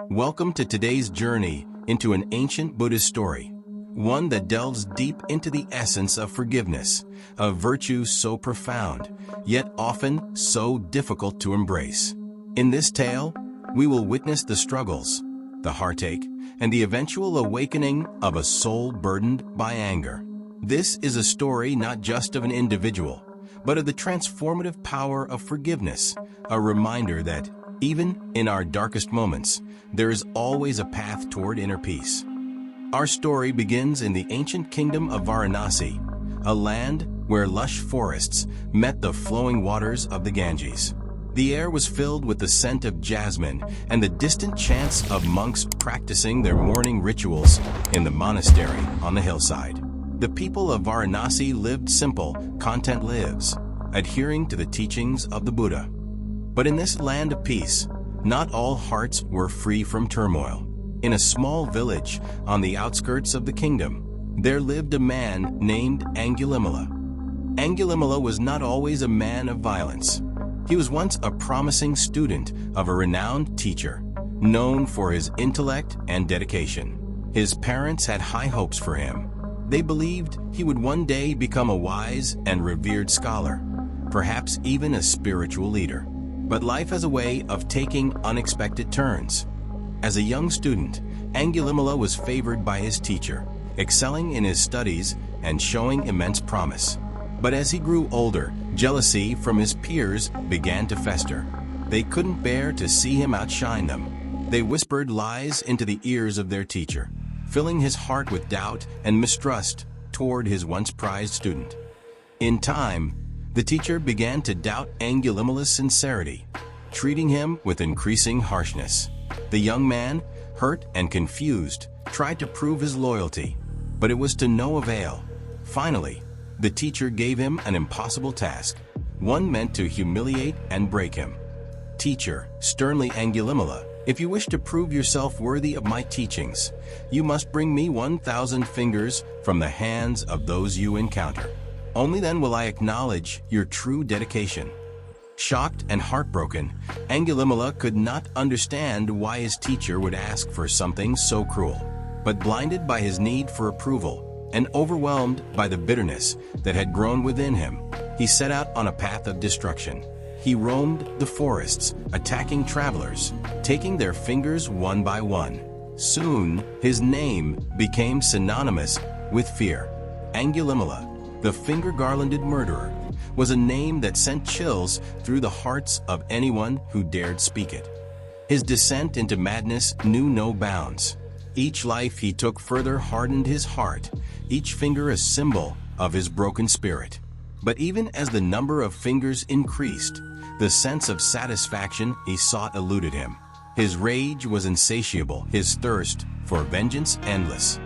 Welcome to today's journey into an ancient Buddhist story, one that delves deep into the essence of forgiveness, a virtue so profound, yet often so difficult to embrace. In this tale, we will witness the struggles, the heartache, and the eventual awakening of a soul burdened by anger. This is a story not just of an individual, but of the transformative power of forgiveness, a reminder that, even in our darkest moments, there is always a path toward inner peace. Our story begins in the ancient kingdom of Varanasi, a land where lush forests met the flowing waters of the Ganges. The air was filled with the scent of jasmine and the distant chants of monks practicing their morning rituals in the monastery on the hillside. The people of Varanasi lived simple, content lives, adhering to the teachings of the Buddha. But in this land of peace, not all hearts were free from turmoil. In a small village on the outskirts of the kingdom, there lived a man named Angulimala. Angulimala was not always a man of violence. He was once a promising student of a renowned teacher, known for his intellect and dedication. His parents had high hopes for him. They believed he would one day become a wise and revered scholar, perhaps even a spiritual leader. But life has a way of taking unexpected turns. As a young student, Angulimala was favored by his teacher, excelling in his studies and showing immense promise. But as he grew older, jealousy from his peers began to fester. They couldn't bear to see him outshine them. They whispered lies into the ears of their teacher, filling his heart with doubt and mistrust toward his once prized student. In time, the teacher began to doubt Angulimala's sincerity, treating him with increasing harshness. The young man, hurt and confused, tried to prove his loyalty, but it was to no avail. Finally, the teacher gave him an impossible task, one meant to humiliate and break him. "Teacher," sternly Angulimala, "if you wish to prove yourself worthy of my teachings, you must bring me 1,000 fingers from the hands of those you encounter. Only then will I acknowledge your true dedication." Shocked and heartbroken, Angulimala could not understand why his teacher would ask for something so cruel. But blinded by his need for approval and overwhelmed by the bitterness that had grown within him, he set out on a path of destruction. He roamed the forests, attacking travelers, taking their fingers one by one. Soon, his name became synonymous with fear. Angulimala, the finger-garlanded murderer, was a name that sent chills through the hearts of anyone who dared speak it. His descent into madness knew no bounds. Each life he took further hardened his heart, each finger a symbol of his broken spirit. But even as the number of fingers increased, the sense of satisfaction he sought eluded him. His rage was insatiable, his thirst for vengeance endless.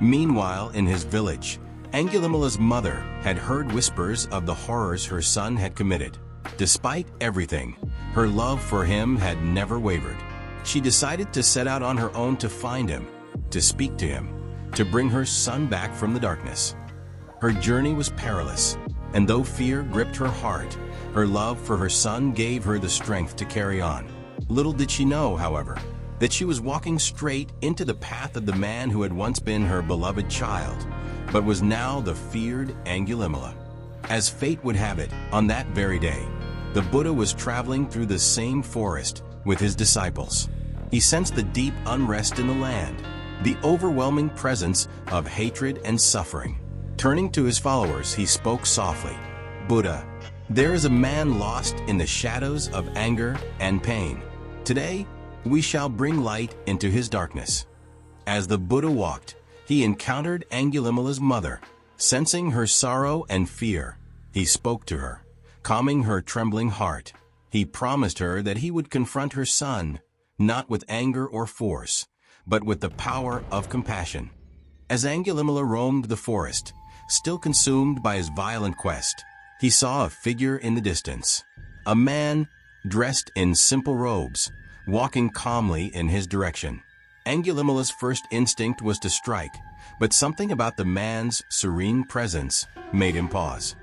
Meanwhile, in his village, Angulimala's mother had heard whispers of the horrors her son had committed. Despite everything, her love for him had never wavered. She decided to set out on her own to find him, to speak to him, to bring her son back from the darkness. Her journey was perilous, and though fear gripped her heart, her love for her son gave her the strength to carry on. Little did she know, however, that she was walking straight into the path of the man who had once been her beloved child, but was now the feared Angulimala. As fate would have it, on that very day, the Buddha was traveling through the same forest with his disciples. He sensed the deep unrest in the land, the overwhelming presence of hatred and suffering. Turning to his followers, he spoke softly, "Buddha, there is a man lost in the shadows of anger and pain. Today, we shall bring light into his darkness." As the Buddha walked, he encountered Angulimala's mother. Sensing her sorrow and fear, he spoke to her, calming her trembling heart. He promised her that he would confront her son, not with anger or force, but with the power of compassion. As Angulimala roamed the forest, still consumed by his violent quest, he saw a figure in the distance, a man dressed in simple robes, walking calmly in his direction. Angulimala's first instinct was to strike, but something about the man's serene presence made him pause.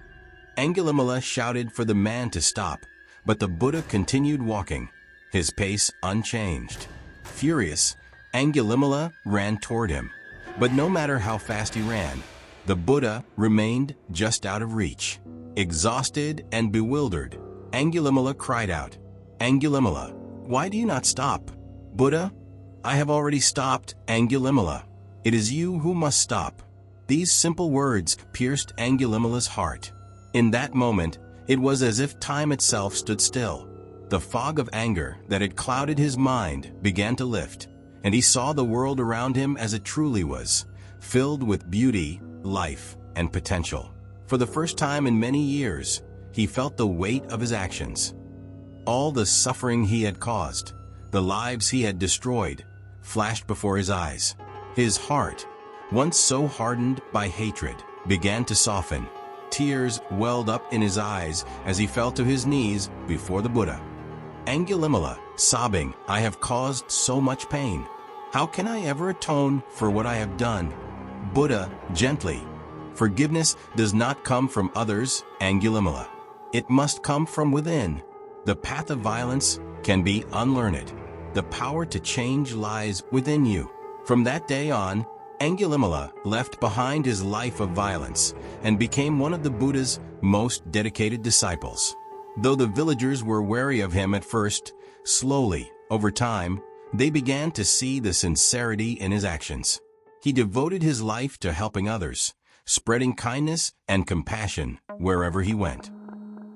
Angulimala shouted for the man to stop, but the Buddha continued walking, his pace unchanged. Furious, Angulimala ran toward him. But no matter how fast he ran, the Buddha remained just out of reach. Exhausted and bewildered, Angulimala cried out, "Angulimala, why do you not stop?" "Buddha, I have already stopped, Angulimala. It is you who must stop." These simple words pierced Angulimala's heart. In that moment, it was as if time itself stood still. The fog of anger that had clouded his mind began to lift, and he saw the world around him as it truly was, filled with beauty, life, and potential. For the first time in many years, he felt the weight of his actions. All the suffering he had caused, the lives he had destroyed, flashed before his eyes. His heart, once so hardened by hatred, began to soften. Tears welled up in his eyes as he fell to his knees before the Buddha. Angulimala, sobbing, "I have caused so much pain. How can I ever atone for what I have done?" Buddha, gently, "Forgiveness does not come from others, Angulimala. It must come from within. The path of violence can be unlearned. The power to change lies within you." From that day on, Angulimala left behind his life of violence and became one of the Buddha's most dedicated disciples. Though the villagers were wary of him at first, slowly, over time, they began to see the sincerity in his actions. He devoted his life to helping others, spreading kindness and compassion wherever he went.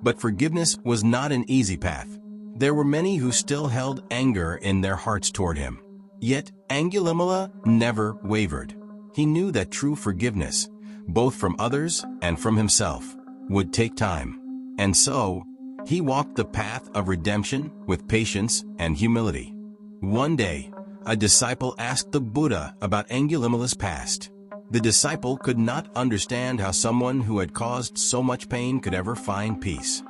But forgiveness was not an easy path. There were many who still held anger in their hearts toward him. Yet Angulimala never wavered. He knew that true forgiveness, both from others and from himself, would take time. And so, he walked the path of redemption with patience and humility. One day, a disciple asked the Buddha about Angulimala's past. The disciple could not understand how someone who had caused so much pain could ever find peace.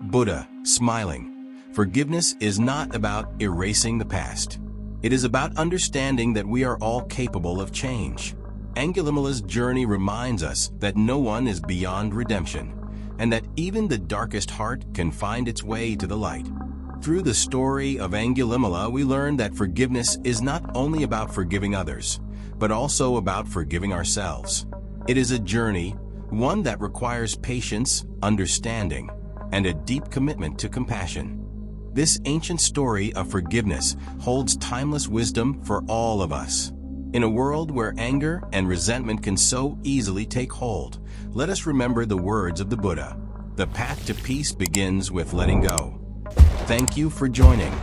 Buddha, smiling, "Forgiveness is not about erasing the past. It is about understanding that we are all capable of change." Angulimala's journey reminds us that no one is beyond redemption, and that even the darkest heart can find its way to the light. Through the story of Angulimala, we learn that forgiveness is not only about forgiving others, but also about forgiving ourselves. It is a journey, one that requires patience, understanding, and a deep commitment to compassion. This ancient story of forgiveness holds timeless wisdom for all of us. In a world where anger and resentment can so easily take hold, let us remember the words of the Buddha. The path to peace begins with letting go. Thank you for joining.